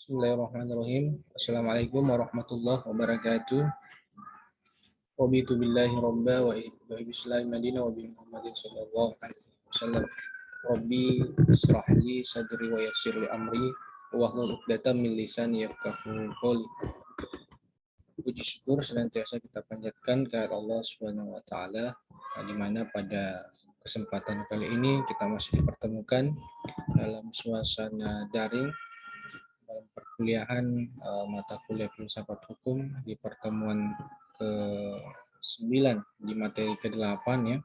Bismillahirrahmanirrahim. Assalamualaikum warahmatullahi wabarakatuh. Wabitu billahi robba wa bi'islahi madina wa bi Muhammadin sallallahu alaihi wasallam. Rabbi israh li sadri wa yassir li amri wa hlul 'uqdatam min lisani yafqahu qawli. Puji syukur senantiasa kita panjatkan kepada Allah Subhanahu wa taala, di mana pada kesempatan kali ini kita masih dipertemukan dalam suasana daring dalam perkuliahan mata kuliah filsafat hukum di pertemuan ke-9 di materi ke-8 ya.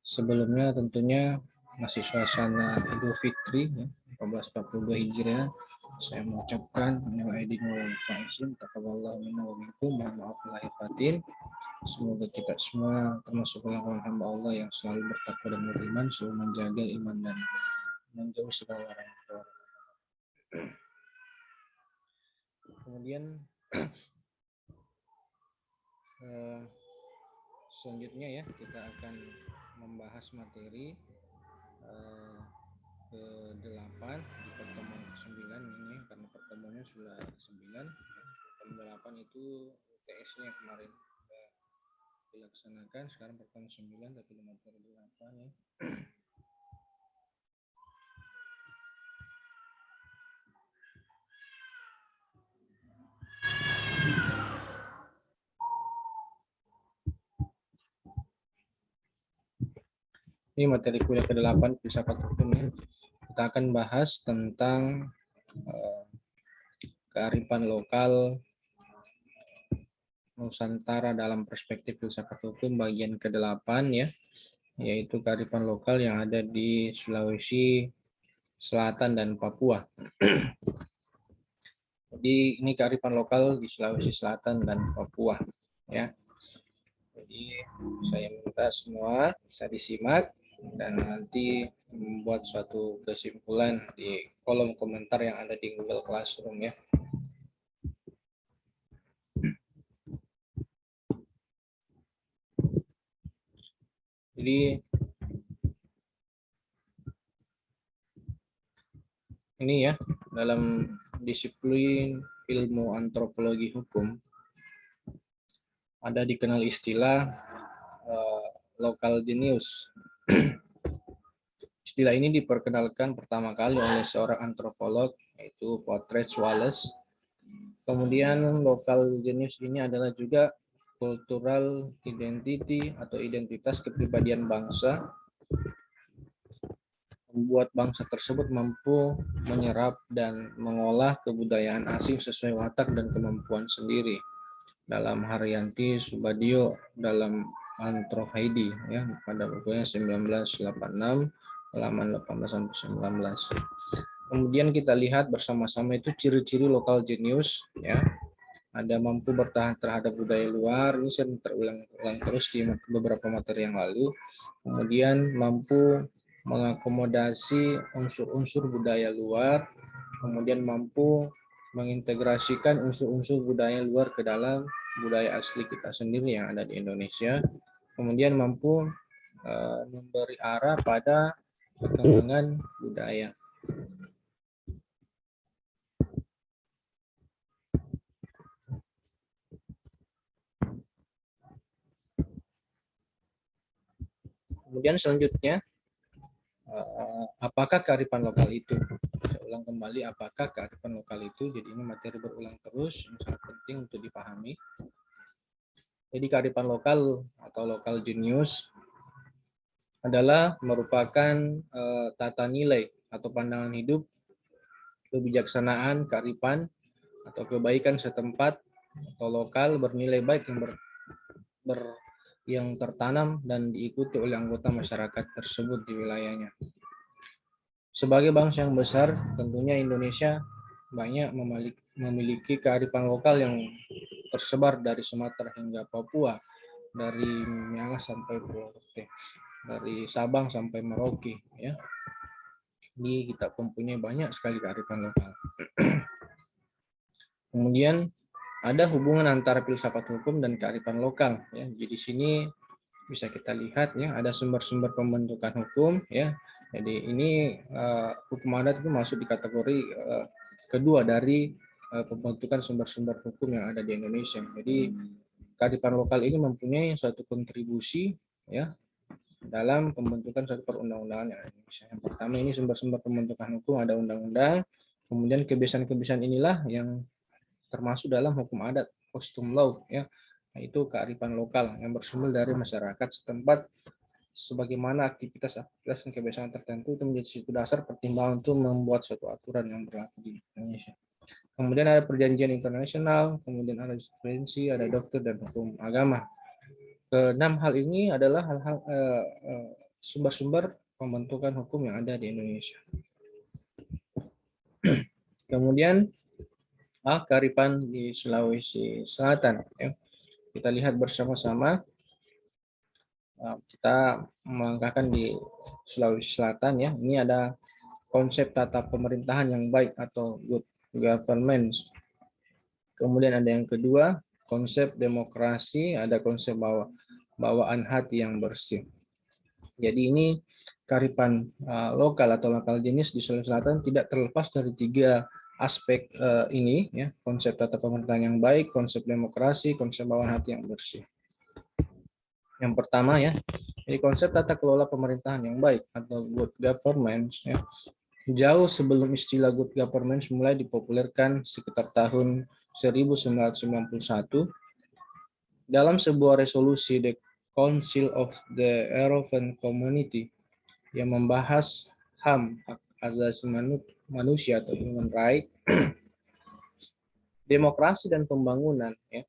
Sebelumnya tentunya masih suasana Idul Fitri ya, 1442 Hijriah. Saya mengucapkan minal aidin wal faizin taqabbalallahu minna wa minkum, mohon maaf lahir batin. Semoga kita semua termasuk golongan hamba Allah yang selalu bertakwa dan beriman, selalu menjaga iman dan menjauh segala orang. Kemudian selanjutnya ya kita akan membahas materi ke-8 di pertemuan ke-9 ini, karena pertemuannya sudah 9. Pertemuan 8 itu UTS-nya kemarin sudah dilaksanakan, sekarang pertemuan 9 tapi di materi 8 ya. Ini materi kuliah ke-8 filsafat hukum ya. Kita akan bahas tentang kearifan lokal Nusantara dalam perspektif filsafat hukum bagian ke-8 ya, yaitu kearifan lokal yang ada di Sulawesi Selatan dan Papua. Jadi ini kearifan lokal di Sulawesi Selatan dan Papua ya. Jadi saya minta semua bisa disimak dan nanti membuat suatu kesimpulan di kolom komentar yang ada di Google Classroom ya. Jadi ini ya, dalam disiplin ilmu antropologi hukum ada dikenal istilah local genius. Istilah ini diperkenalkan pertama kali oleh seorang antropolog, yaitu Portrait Wallace. Kemudian local genius ini adalah juga cultural identity atau identitas kepribadian bangsa, membuat bangsa tersebut mampu menyerap dan mengolah kebudayaan asing sesuai watak dan kemampuan sendiri. Dalam Haryanti Subadio dalam Anthropology ya, pada bukunya 1986 halaman 18-19. Kemudian kita lihat bersama-sama itu ciri-ciri lokal genius ya. Ada mampu bertahan terhadap budaya luar, ini sering terulang terus di beberapa materi yang lalu. Kemudian mampu mengakomodasi unsur-unsur budaya luar, kemudian mampu mengintegrasikan unsur-unsur budaya luar ke dalam budaya asli kita sendiri yang ada di Indonesia. Kemudian mampu memberi arah pada perkembangan budaya. Kemudian selanjutnya, apakah kearifan lokal itu? Saya ulang kembali, apakah kearifan lokal itu? Jadi ini materi berulang terus, yang sangat penting untuk dipahami. Jadi kearifan lokal atau local genius adalah merupakan tata nilai atau pandangan hidup, kebijaksanaan, kearifan atau kebaikan setempat atau lokal bernilai baik yang tertanam dan diikuti oleh anggota masyarakat tersebut di wilayahnya. Sebagai bangsa yang besar, tentunya Indonesia banyak memiliki kearifan lokal yang tersebar dari Sumatera hingga Papua, dari Miangas sampai Pulau Rote, dari Sabang sampai Merauke ya. Ini kita mempunyai banyak sekali kearifan lokal. Kemudian ada hubungan antara filsafat hukum dan kearifan lokal ya. Jadi di sini bisa kita lihat ya, ada sumber-sumber pembentukan hukum ya, Jadi ini hukum adat itu masuk di kategori kedua dari pembentukan sumber-sumber hukum yang ada di Indonesia. Jadi kearifan lokal ini mempunyai suatu kontribusi ya dalam pembentukan suatu perundang-undangan yang ada di Indonesia. Yang pertama ini sumber-sumber pembentukan hukum ada undang-undang, kemudian kebiasaan-kebiasaan inilah yang termasuk dalam hukum adat, custom law ya. Nah, itu kearifan lokal yang bersumber dari masyarakat setempat sebagaimana aktivitas-aktivitas dan kebiasaan tertentu itu menjadi suatu dasar pertimbangan untuk membuat suatu aturan yang berlaku di Indonesia. Kemudian ada perjanjian internasional, kemudian ada jurisprudensi, ada dokter dan hukum agama. Keenam hal ini adalah hal-hal sumber-sumber pembentukan hukum yang ada di Indonesia. Kemudian kearifan di Sulawesi Selatan. Ya. Kita lihat bersama-sama. Kita mengangkatkan di Sulawesi Selatan ya. Ini ada konsep tata pemerintahan yang baik atau good governance. Kemudian ada yang kedua, konsep demokrasi, ada konsep bawaan hati yang bersih. Jadi ini kearifan lokal atau lokal jenis di Sulawesi Selatan tidak terlepas dari tiga aspek ini ya, konsep tata pemerintahan yang baik, konsep demokrasi, konsep bawaan hati yang bersih. Yang pertama ya, jadi konsep tata kelola pemerintahan yang baik atau good governance ya, jauh sebelum istilah good governance mulai dipopulerkan sekitar tahun 1991 dalam sebuah resolusi The Council of the European Community yang membahas HAM, hak asasi manusia atau human right, demokrasi dan pembangunan ya.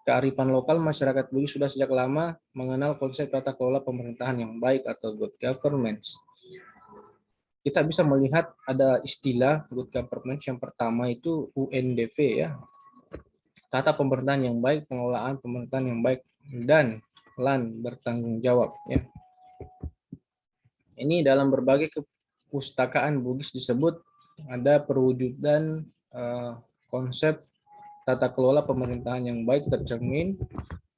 Kearifan lokal masyarakat Bugis sudah sejak lama mengenal konsep tata kelola pemerintahan yang baik atau good governance. Kita bisa melihat ada istilah good governance yang pertama itu UNDP ya. Tata pemerintahan yang baik, pengelolaan pemerintahan yang baik dan LAN bertanggung jawab ya. Ini dalam berbagai kepustakaan Bugis disebut ada perwujudan konsep tata kelola pemerintahan yang baik tercermin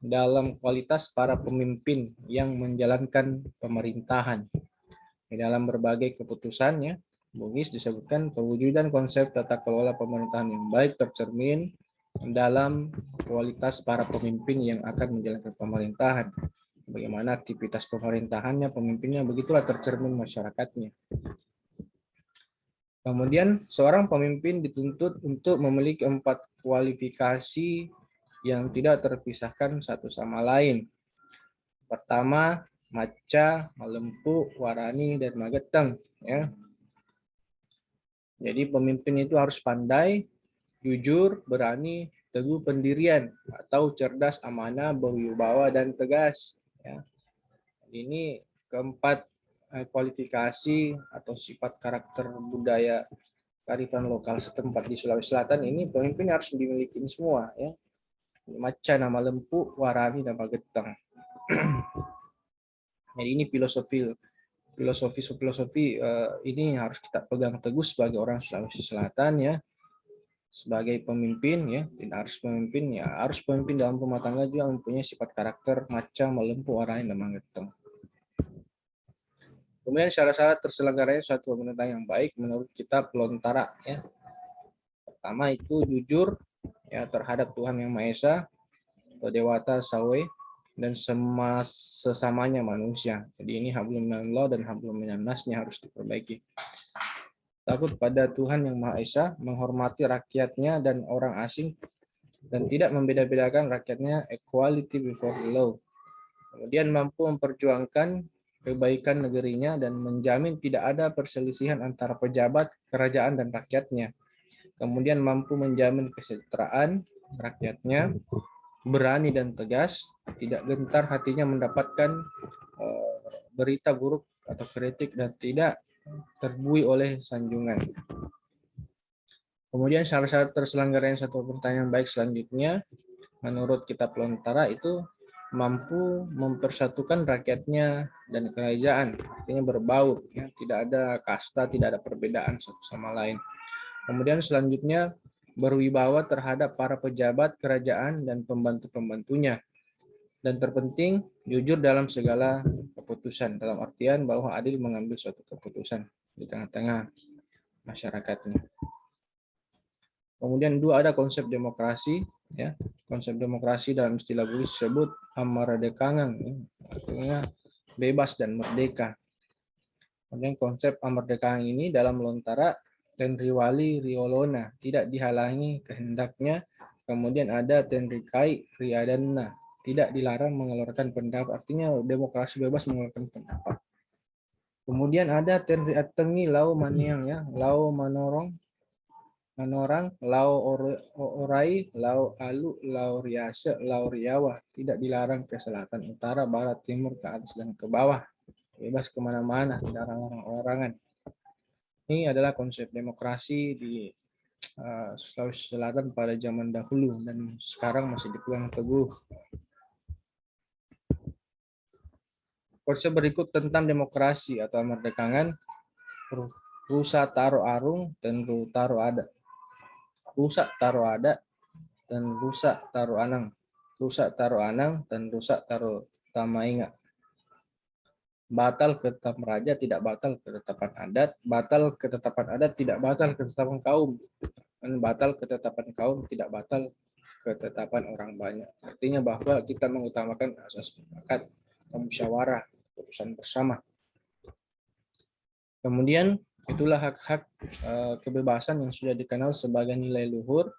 dalam kualitas para pemimpin yang menjalankan pemerintahan. Di dalam berbagai keputusannya, Bugis disebutkan perwujudan konsep tata kelola pemerintahan yang baik tercermin dalam kualitas para pemimpin yang akan menjalankan pemerintahan. Bagaimana aktivitas pemerintahannya, pemimpinnya, begitulah tercermin masyarakatnya. Kemudian seorang pemimpin dituntut untuk memiliki 4 kualifikasi yang tidak terpisahkan satu sama lain. Pertama, maca, malempu, warani, dan mageteng. Ya. Jadi pemimpin itu harus pandai, jujur, berani, teguh pendirian, atau cerdas, amanah, berwibawa, dan tegas. Ya. Ini keempat kualifikasi atau sifat karakter budaya kearifan lokal setempat di Sulawesi Selatan ini pemimpin harus dimiliki semua ya. Maca, nama lempu, warani, dan mageteng. Jadi ini filosofi ini harus kita pegang teguh sebagai orang Sulawesi Selatan ya, sebagai pemimpin ya, tidak harus pemimpin ya, harus pemimpin dalam rumah tangga juga mempunyai sifat karakter maca, melempu, warani, dan mageteng. Kemudian syarat-syarat terselenggaranya suatu pemerintahan yang baik menurut kitab Lontara ya. Pertama itu jujur ya terhadap Tuhan Yang Maha Esa atau Dewata Sawe dan sesamanya manusia. Jadi ini hablum minallah dan hablum minannasnya harus diperbaiki. Takut pada Tuhan Yang Maha Esa, menghormati rakyatnya dan orang asing dan tidak membeda-bedakan rakyatnya, equality before the law. Kemudian mampu memperjuangkan kebaikan negerinya dan menjamin tidak ada perselisihan antara pejabat, kerajaan, dan rakyatnya. Kemudian mampu menjamin kesejahteraan rakyatnya, berani dan tegas, tidak gentar hatinya mendapatkan berita buruk atau kritik dan tidak terbuai oleh sanjungan. Kemudian syarat-syarat terselenggaranya satu pemerintahan yang baik selanjutnya, menurut kitab Lontara itu mampu mempersatukan rakyatnya dan kerajaan, artinya berbaur, ya, tidak ada kasta, tidak ada perbedaan satu sama lain. Kemudian selanjutnya berwibawa terhadap para pejabat kerajaan dan pembantu-pembantunya, Dan terpenting, jujur dalam segala keputusan, dalam artian bahwa adil mengambil suatu keputusan di tengah-tengah masyarakatnya. Kemudian dua, ada konsep demokrasi, ya. Konsep demokrasi dalam istilah Bugis disebut amardekangan, ya. Artinya bebas dan merdeka. Kemudian konsep amardekangan ini dalam lontara tenriwali riolona, tidak dihalangi kehendaknya. Kemudian ada tenrikai riadana, tidak dilarang mengeluarkan pendapat. Artinya demokrasi bebas mengeluarkan pendapat. Kemudian ada tenri atengi lau maniang, ya, lau manorang, lau orai, lau alu, lau riase, lau riawa. Tidak dilarang ke selatan, utara, barat, timur, ke atas, dan ke bawah. Bebas kemana-mana, tidak larang-larangan. Ini adalah konsep demokrasi di Sulawesi Selatan pada zaman dahulu dan sekarang masih dipegang teguh. Konsep berikut tentang demokrasi atau amardekangan, rusa taro arung dan ru taro ada. Rusa taro ada dan rusa taro anang. Rusa taro anang dan rusa taro tamainga. Batal ketetapan raja, tidak batal ketetapan adat. Batal ketetapan adat, tidak batal ketetapan kaum. Dan batal ketetapan kaum, tidak batal ketetapan orang banyak. Artinya bahwa kita mengutamakan asas mufakat, musyawarah, keputusan bersama. Kemudian itulah hak-hak kebebasan yang sudah dikenal sebagai nilai luhur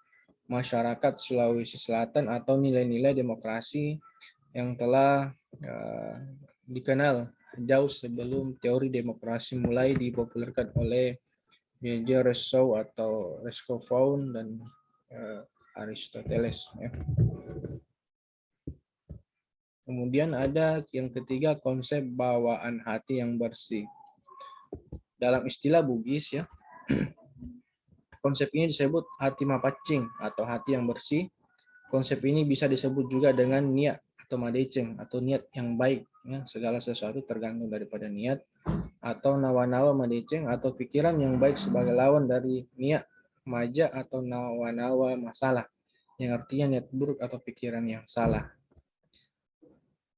masyarakat Sulawesi Selatan atau nilai-nilai demokrasi yang telah dikenal jauh sebelum teori demokrasi mulai dipopulerkan oleh J.J. Rousseau atau Rescoefound dan Aristoteles. Ya. Kemudian ada yang ketiga, konsep bawaan hati yang bersih. Dalam istilah Bugis, ya, konsep ini disebut hati mapacing atau hati yang bersih. Konsep ini bisa disebut juga dengan niat atau madeceng atau niat yang baik. Ya, segala sesuatu tergantung daripada niat, atau nawa-nawa madeceng atau pikiran yang baik sebagai lawan dari niat maja atau nawa-nawa masalah, yang artinya niat buruk atau pikiran yang salah.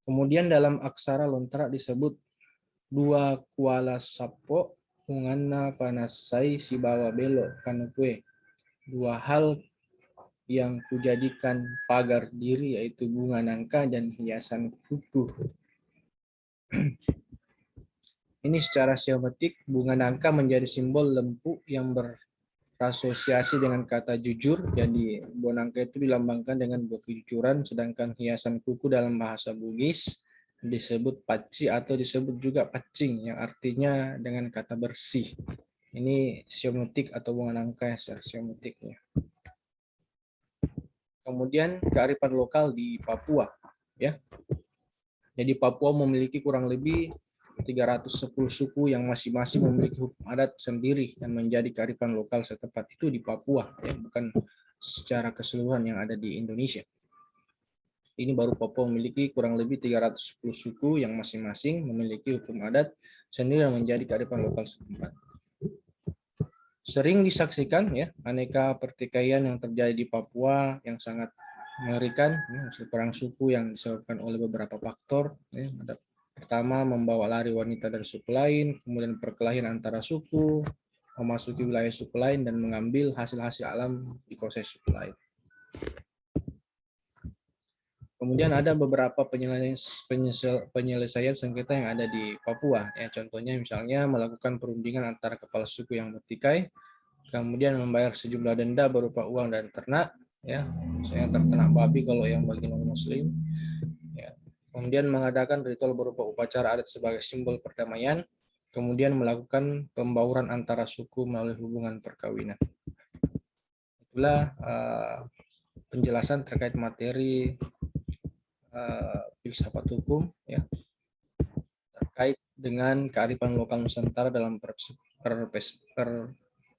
Kemudian dalam aksara lontara disebut dua kuala sapo ungana panasai sibawa belo kanukue. Dua hal yang kujadikan pagar diri, yaitu bunga nangka dan hiasan kuku. Ini secara semiotik, bunga nangka menjadi simbol lempu yang berasosiasi dengan kata jujur. Jadi buah nangka itu dilambangkan dengan buah kejujuran, sedangkan hiasan kuku dalam bahasa Bugis disebut paci atau disebut juga pacing, yang artinya dengan kata bersih. Ini semiotik atau bunga nangka secara semiotiknya. Kemudian kearifan lokal di Papua, ya. Jadi Papua memiliki kurang lebih 310 suku yang masing-masing memiliki hukum adat sendiri dan menjadi kearifan lokal setempat itu di Papua, ya, bukan secara keseluruhan yang ada di Indonesia. Ini baru Papua memiliki kurang lebih 310 suku yang masing-masing memiliki hukum adat sendiri dan menjadi kearifan lokal setempat. Sering disaksikan, ya, aneka pertikaian yang terjadi di Papua yang sangat mengerikan, ya, perang suku yang disebabkan oleh beberapa faktor. Ya, ada pertama, membawa lari wanita dari suku lain, kemudian perkelahian antara suku, memasuki wilayah suku lain, dan mengambil hasil-hasil alam di kuasai suku lain. Kemudian ada beberapa penyelesaian sengketa yang ada di Papua. Ya, contohnya misalnya melakukan perundingan antara kepala suku yang bertikai, kemudian membayar sejumlah denda berupa uang dan ternak, ya, misalnya ternak babi kalau yang bagi non-muslim. Ya. Kemudian mengadakan ritual berupa upacara adat sebagai simbol perdamaian, kemudian melakukan pembauran antara suku melalui hubungan perkawinan. Itulah penjelasan terkait materi filsafat hukum, ya, terkait dengan kearifan lokal Nusantara dalam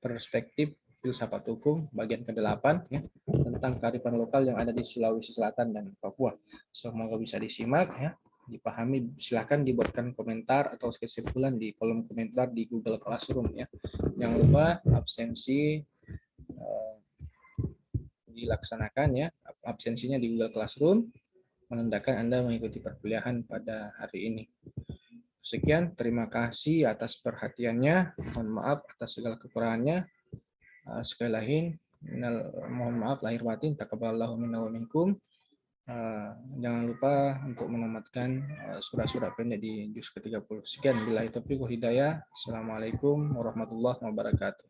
perspektif filsafat hukum bagian ke-8, ya, tentang kearifan lokal yang ada di Sulawesi Selatan dan Papua. Semoga bisa disimak, ya, dipahami. Silakan dibuatkan komentar atau kesimpulan di kolom komentar di Google Classroom, ya. Jangan lupa absensi dilaksanakan, ya, absensinya di Google Classroom. menandakan Anda mengikuti perkuliahan pada hari ini. Sekian, terima kasih atas perhatiannya. Mohon maaf atas segala kekurangannya. Sekali lagi, mohon maaf lahir batin. Taqabbalallahu minna wa minkum. Jangan lupa untuk menamatkan surat-surat pendek di juz ke-30. Sekian, billahi taufiq wal hidayah. Assalamualaikum warahmatullahi wabarakatuh.